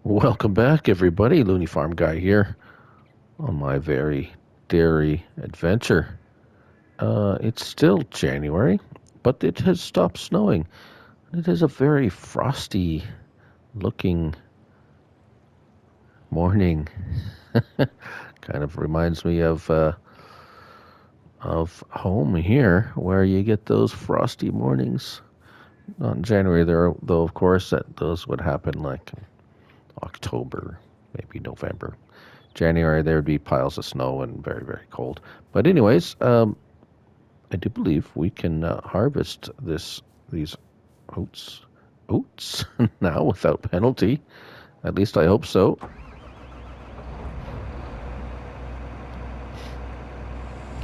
Welcome back, everybody. Looney Farm Guy here on my very dairy adventure. It's still January, but it has stopped snowing. It is a very frosty looking morning. Kind of reminds me of home here, where you get those frosty mornings. Not in January, though, of course, those would happen like in October, maybe November. January, there would be piles of snow and very, very cold. But anyways, I do believe we can harvest these oats now without penalty. At least I hope so.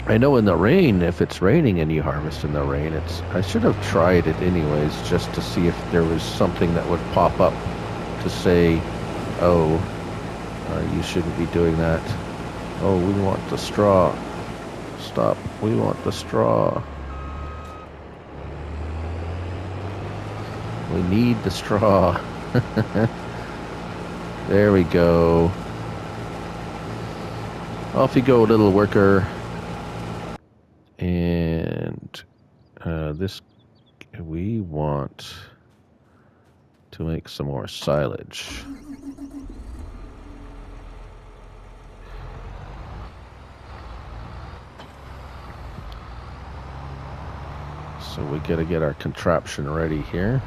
I know in the rain, if it's raining and you harvest in the rain, I should have tried it anyways, just to see if there was something that would pop up to say, oh, you shouldn't be doing that. Oh, we want the straw. Stop. We want the straw. We need the straw. There we go. Off you go, little worker. And we want to make some more silage. So we got to get our contraption ready here.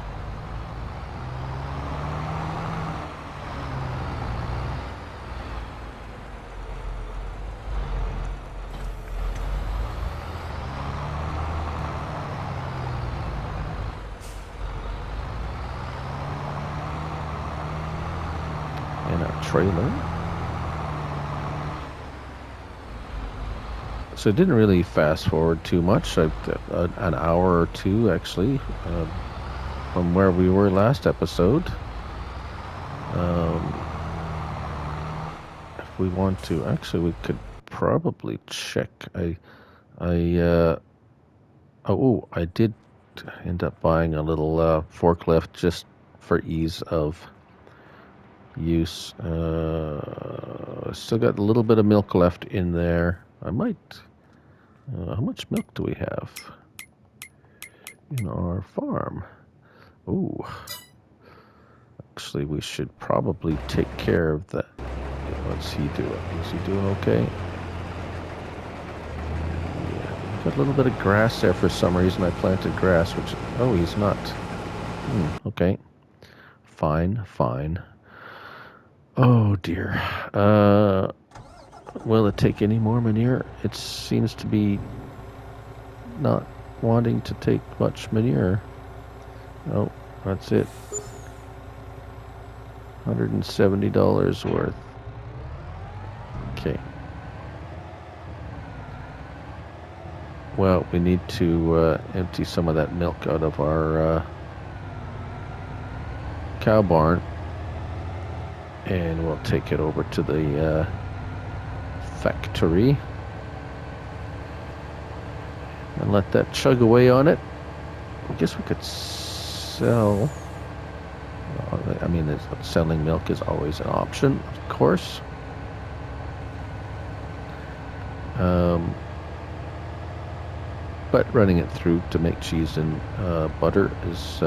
And our trailer. So it didn't really fast forward too much, an hour or two actually, from where we were last episode. If we want to, actually, we could probably check. I did end up buying a little forklift just for ease of use. Still got a little bit of milk left in there. I might. How much milk do we have in our farm? Ooh. Actually, we should probably take care of that. What's he doing? Is he doing okay? Yeah. Got a little bit of grass there for some reason. I planted grass, which... Oh, he's not. Okay. Fine. Oh, dear. Will it take any more manure? It seems to be not wanting to take much manure. Oh, that's it. $170 worth. Okay. Well, we need to empty some of that milk out of our cow barn, and we'll take it over to the factory and let that chug away on it. I guess we could sell. I mean, selling milk is always an option, of course. But running it through to make cheese and butter is,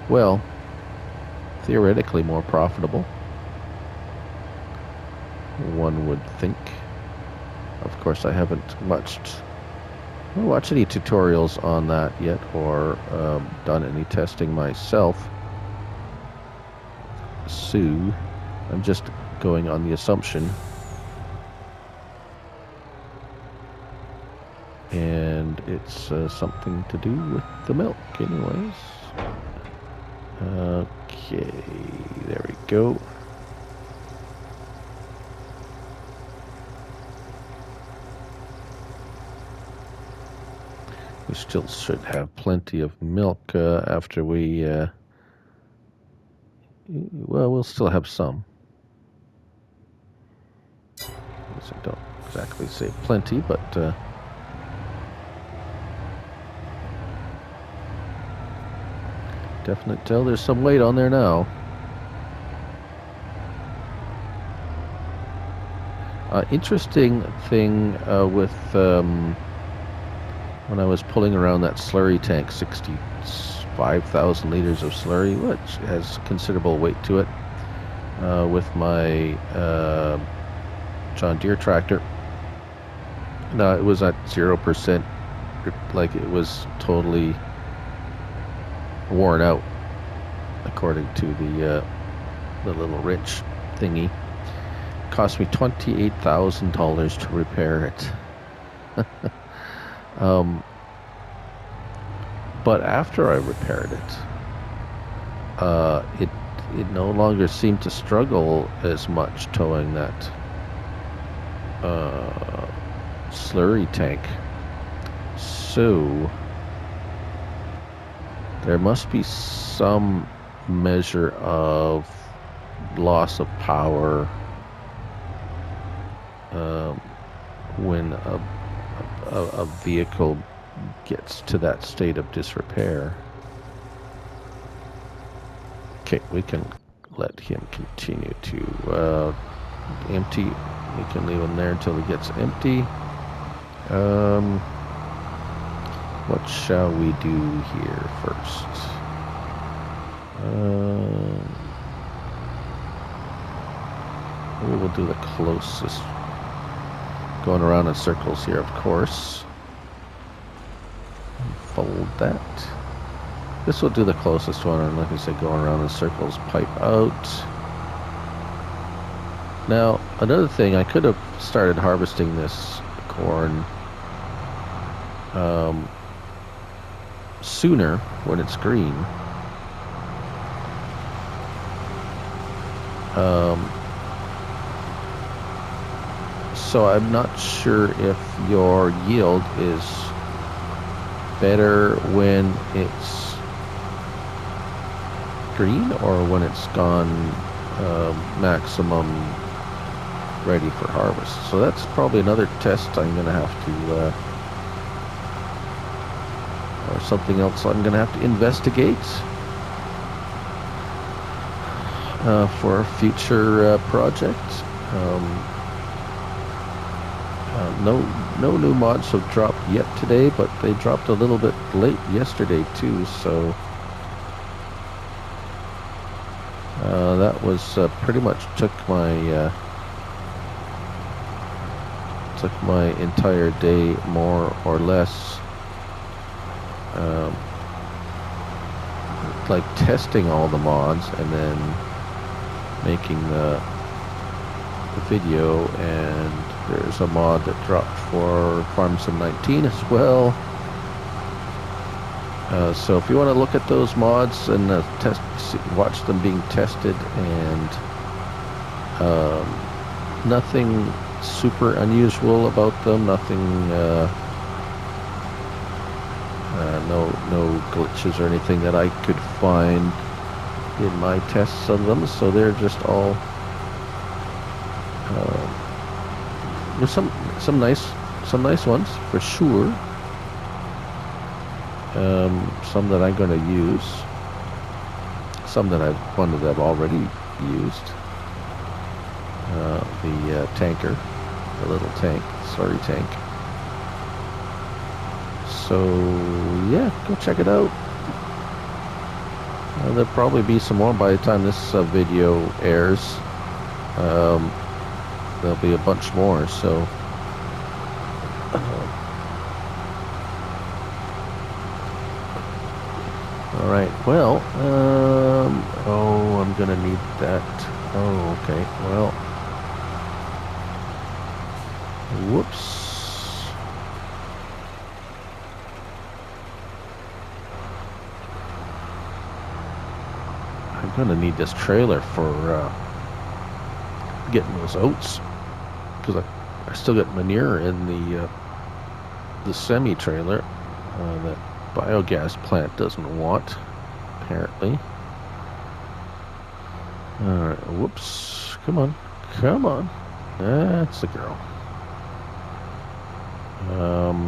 well, theoretically more profitable, one would think. Of course, I haven't watched any tutorials on that yet, or done any testing myself. So I'm just going on the assumption, and it's something to do with the milk anyways. Okay, there we go. We still should have plenty of milk after we, well, we'll still have some. I don't exactly say plenty, but Definite tell there's some weight on there now. Interesting thing with when I was pulling around that slurry tank, 65,000 liters of slurry, which has considerable weight to it, with my John Deere tractor. No, it was at 0%, like it was totally worn out, according to the little wrench thingy. Cost me $28,000 to repair it. But after I repaired it, it no longer seemed to struggle as much towing that slurry tank. So there must be some measure of loss of power when a vehicle gets to that state of disrepair. Okay, we can let him continue to empty. We can leave him there until he gets empty. What shall we do here first? We will do the closest. Going around in circles here, of course. Fold that. This will do the closest one, and like I said, going around in circles, pipe out. Now, another thing, I could have started harvesting this corn sooner when it's green. So I'm not sure if your yield is better when it's green or when it's gone maximum ready for harvest. So that's probably another test I'm going to have to, or something else I'm going to have to investigate for a future project. No new mods have dropped yet today, but they dropped a little bit late yesterday too, so that was pretty much took my entire day, more or less, like testing all the mods and then making the video. And there's a mod that dropped for Farm Sim 19 as well. So if you want to look at those mods and watch them being tested, and nothing super unusual about them, nothing, no glitches or anything that I could find in my tests of them. So they're just all there's some nice ones for sure. Some that I'm going to use. Some that I've already used. The tanker, the little tank, slurry tank. So yeah, go check it out. There'll probably be some more by the time this video airs. There'll be a bunch more, so all right, well, oh, I'm gonna need that. Oh, okay, well, whoops. I'm gonna need this trailer for getting those oats, because I still got manure in the semi-trailer that biogas plant doesn't want, apparently. Alright, whoops. Come on. That's the girl.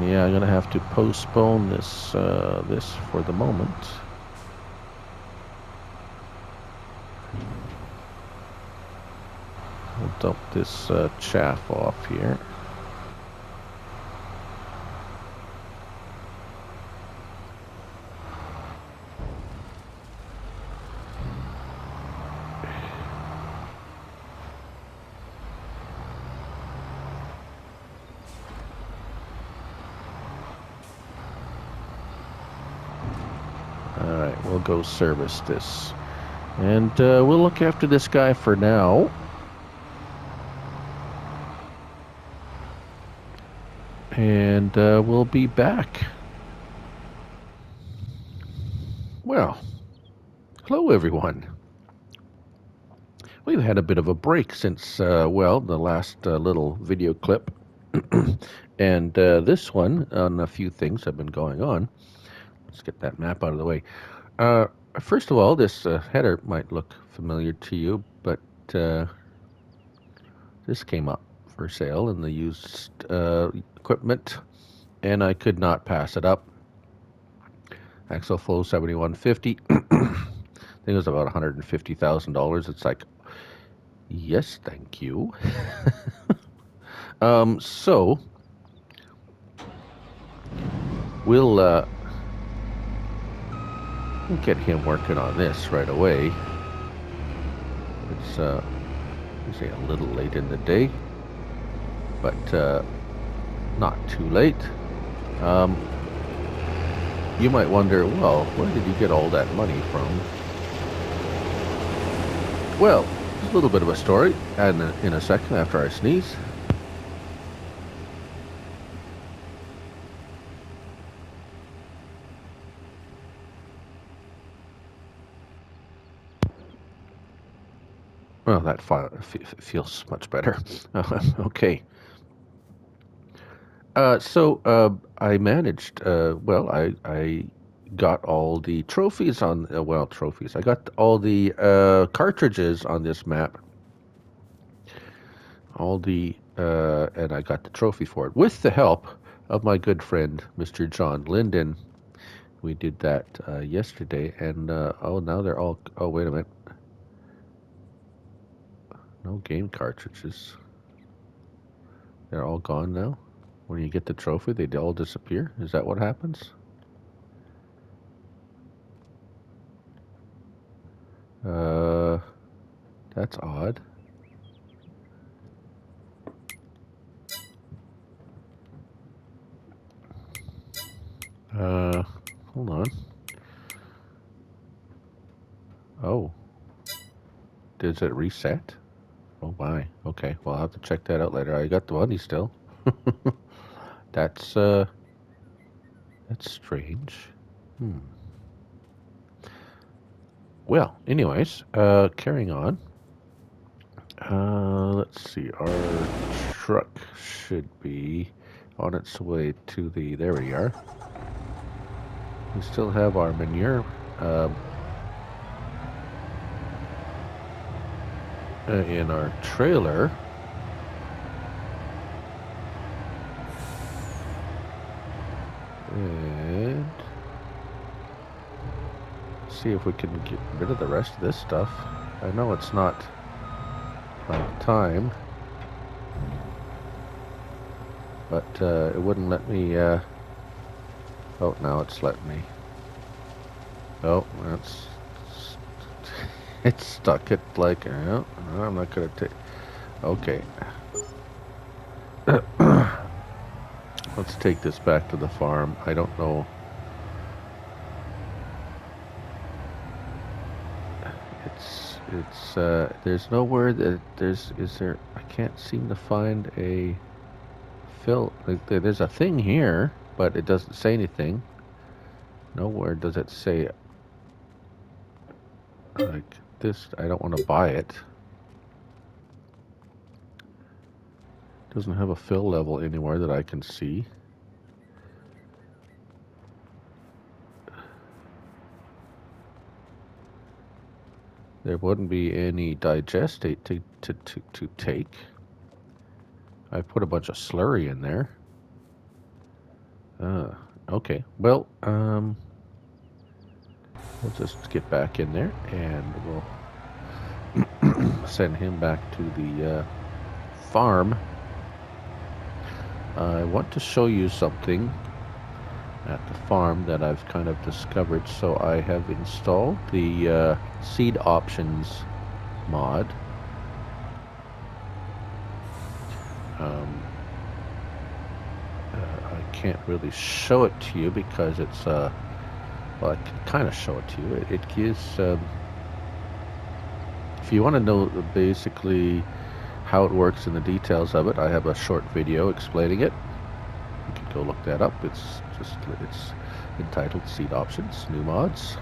Yeah, I'm gonna have to postpone this for the moment. dump this chaff off here. Alright, we'll go service this. And we'll look after this guy for now. And we'll be back. Well, hello everyone. We've had a bit of a break since, well, the last little video clip. And this one on a few things have been going on. Let's get that map out of the way. First of all, this header might look familiar to you, but this came up for sale in the used equipment, and I could not pass it up. Axle flow 7150. I think it was about $150,000. It's like, yes, thank you. So we'll get him working on this right away. It's say a little late in the day, but not too late. You might wonder, well, where did you get all that money from? Well, a little bit of a story, and in a second after I sneeze. Well, that feels much better. Okay. So I managed, well, I got all the trophies on, well, trophies. I got all the cartridges on this map. And I got the trophy for it with the help of my good friend, Mr. John Linden. We did that yesterday, and oh, now they're all, oh, wait a minute. No game cartridges. They're all gone now. When you get the trophy, they all disappear. Is that what happens? That's odd. Hold on. Oh. Does it reset? Oh my. Okay, well, I'll have to check that out later. I got the money still. That's strange. Well, anyways, carrying on. Let's see. Our truck should be on its way to the... There we are. We still have our manure in our trailer. And see if we can get rid of the rest of this stuff. I know it's not like time, but it wouldn't let me. Oh, now it's letting me. Oh, that's it's stuck. It like no, I'm not gonna take. Okay. Let's take this back to the farm. I don't know. It's there's nowhere that is there. I can't seem to find a fill. Like, there's a thing here, but it doesn't say anything. Nowhere does it say like this. I don't want to buy it. Doesn't have a fill level anywhere that I can see. There wouldn't be any digestate to take. I put a bunch of slurry in there. Okay. Well, we'll just get back in there and we'll send him back to the farm, I want to show you something at the farm that I've kind of discovered. So I have installed the seed options mod. I can't really show it to you because it's well, I can kind of show it to you. It gives if you want to know basically how it works and the details of it, I have a short video explaining it. You can go look that up. It's entitled Seed Options, New Mods.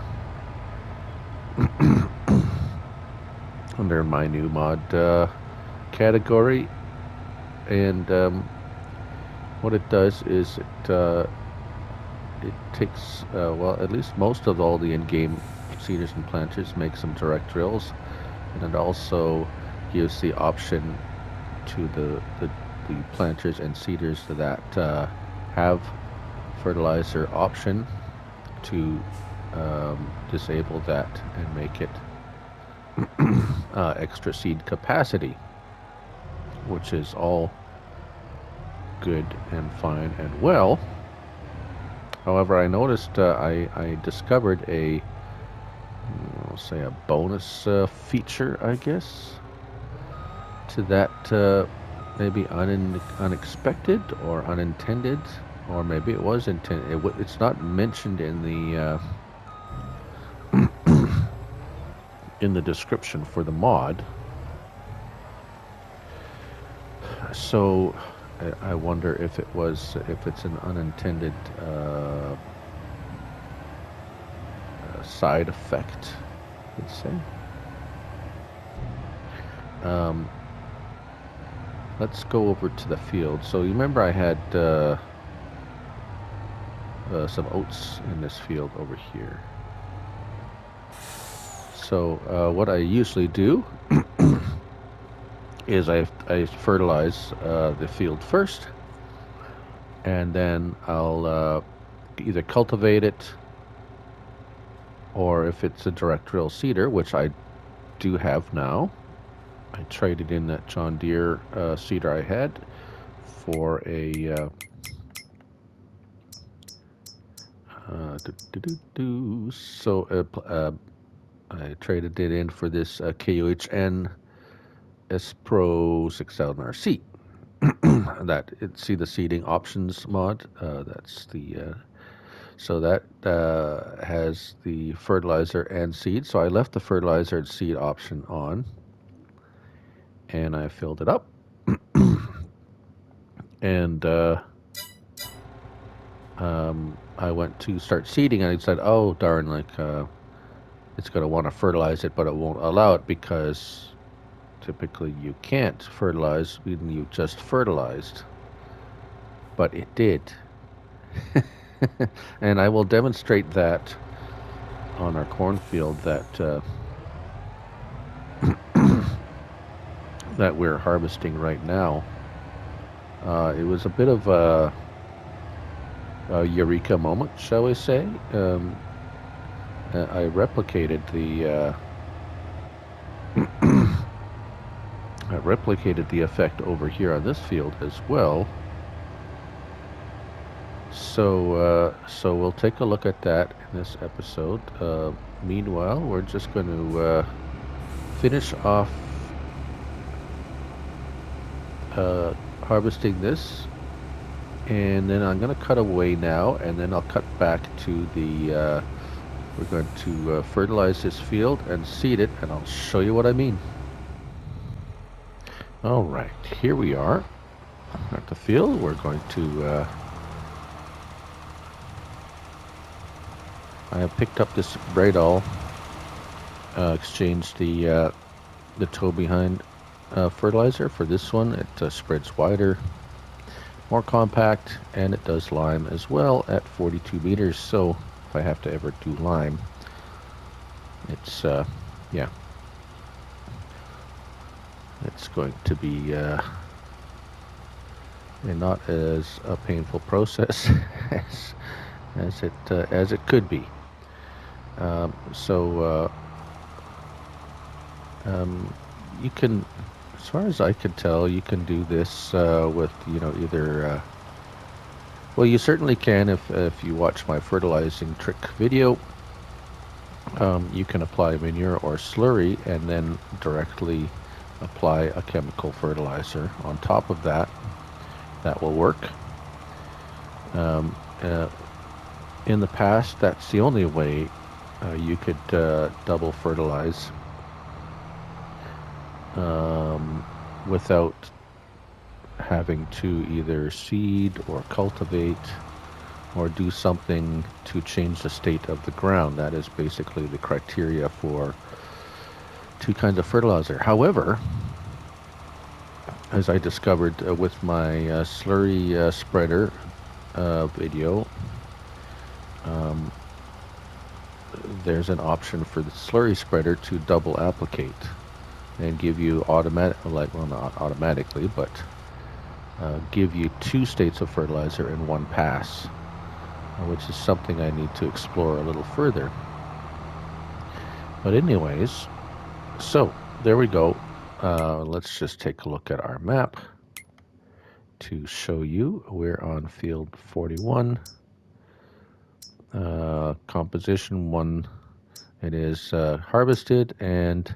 Under my new mod category. And what it does is it takes, well, at least most of all the in-game seeders and planters, makes some direct drills. And it also gives the option to the planters and seeders that have fertilizer option to disable that and make it extra seed capacity, which is all good and fine and well. However, I noticed I discovered I'll say a bonus feature, I guess, to that maybe unexpected or unintended, or maybe it was intended. It's not mentioned in the in the description for the mod. So I wonder if it's an unintended side effect, let's say. Let's go over to the field. So you remember I had some oats in this field over here. So what I usually do is I fertilize the field first, and then I'll either cultivate it, or if it's a direct drill seeder, which I do have now. I traded in that John Deere seeder I had for a I traded it in for this KUHN S Pro 6000RC. See the seeding options mod. That's the so that has the fertilizer and seed. So I left the fertilizer and seed option on, and I filled it up. And I went to start seeding, and I said, "Oh darn! It's going to want to fertilize it, but it won't allow it because typically you can't fertilize when you just fertilized." But it did. And I will demonstrate that on our cornfield that that we're harvesting right now. It was a bit of a eureka moment, shall we say. I replicated the effect over here on this field as well. So we'll take a look at that in this episode. Meanwhile, we're just going to finish off harvesting this, and then I'm going to cut away now, and then I'll cut back to the we're going to fertilize this field and seed it, and I'll show you what I mean. All right, here we are at the field. We're going to I have picked up this Bradall, exchanged the toe behind fertilizer for this one. It spreads wider, more compact, and it does lime as well at 42 meters. So if I have to ever do lime, it's yeah, it's going to be not as a painful process as it could be. You can as far as I could tell, you can do this with, either. Well, you certainly can if you watch my fertilizing trick video. You can apply manure or slurry and then directly apply a chemical fertilizer on top of that. That will work. Um, uh, in the past, that's the only way you could double fertilize without having to either seed or cultivate or do something to change the state of the ground. That is basically the criteria for two kinds of fertilizer. However, as I discovered with my slurry spreader video, there's an option for the slurry spreader to double applicate and give you not automatically, but give you two states of fertilizer in one pass, which is something I need to explore a little further. But anyways, so there we go. Let's just take a look at our map to show you. We're on field 41. Composition 1. It is harvested and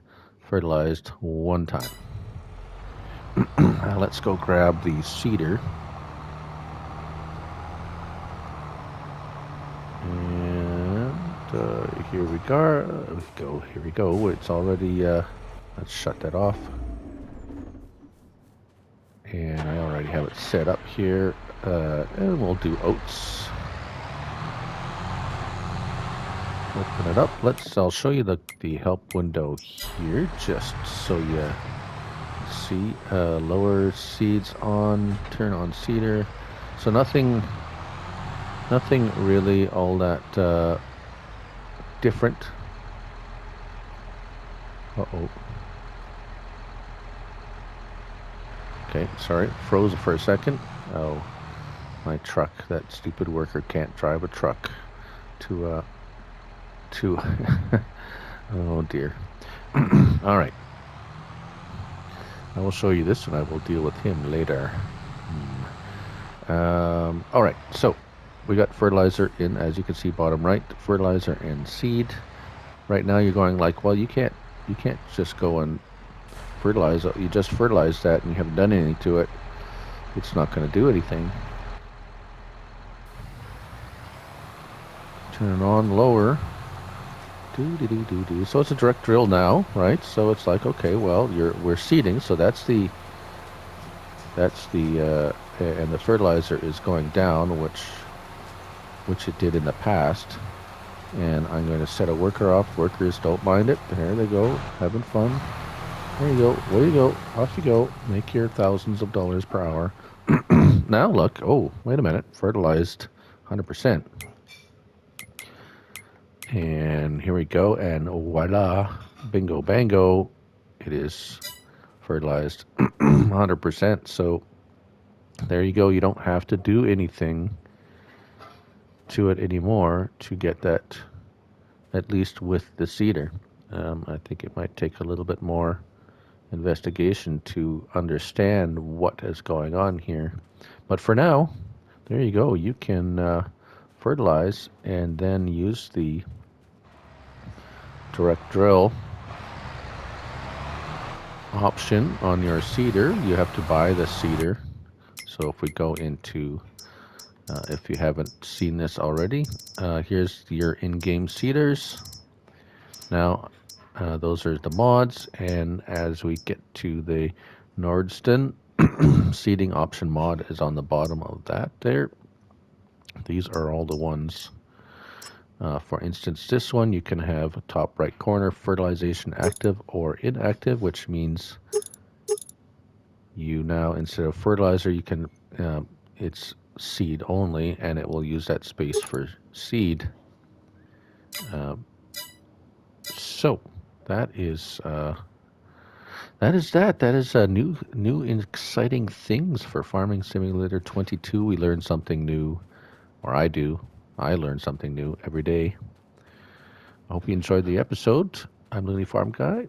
fertilized one time. Let's go grab the seeder. And here we go. Here we go. It's already, let's shut that off. And I already have it set up here. And we'll do oats. Open it up. I'll show you the help window here, just so you see. Lower seeds on, turn on seeder. So nothing really all that different. Uh-oh. Okay, sorry, froze for a second. Oh, my truck, that stupid worker can't drive a truck to oh dear. All right. I will show you this and I will deal with him later. All right, so we got fertilizer in, as you can see, bottom right, fertilizer and seed. Right now you're going like, well, you can't just go and fertilize. You just fertilized that and you haven't done anything to it. It's not going to do anything. Turn it on lower. So it's a direct drill now, right? So it's like, okay, well, we're seeding, so that's the and the fertilizer is going down, which it did in the past. And I'm going to set a worker off. Workers don't mind it. There they go, having fun. There you go. There you go. Off you go. Make your thousands of dollars per hour. Now look. Oh, wait a minute. Fertilized 100%. And here we go, and voila, bingo bango, it is fertilized 100%. So there you go. You don't have to do anything to it anymore to get that, at least with the seeder. I think it might take a little bit more investigation to understand what is going on here. But for now, there you go. You can fertilize and then use the direct drill option on your seeder. You have to buy the seeder. So if we go into, if you haven't seen this already, here's your in-game seeders. Now, those are the mods, and as we get to the Nordston, seeding option mod is on the bottom of that there. These are all the ones. For instance, this one, you can have top right corner, fertilization active or inactive, which means you now, instead of fertilizer, you can, it's seed only, and it will use that space for seed. So that is that is new exciting things for Farming Simulator 22. We learn something new, or I do. I learn something new every day. I hope you enjoyed the episode. I'm Looney Farm Guy,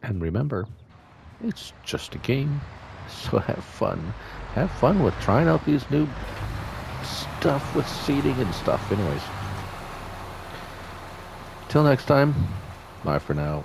and remember, It's just a game. So have fun. Have fun with trying out these new stuff with seating and stuff. Anyways, till next time, bye for now.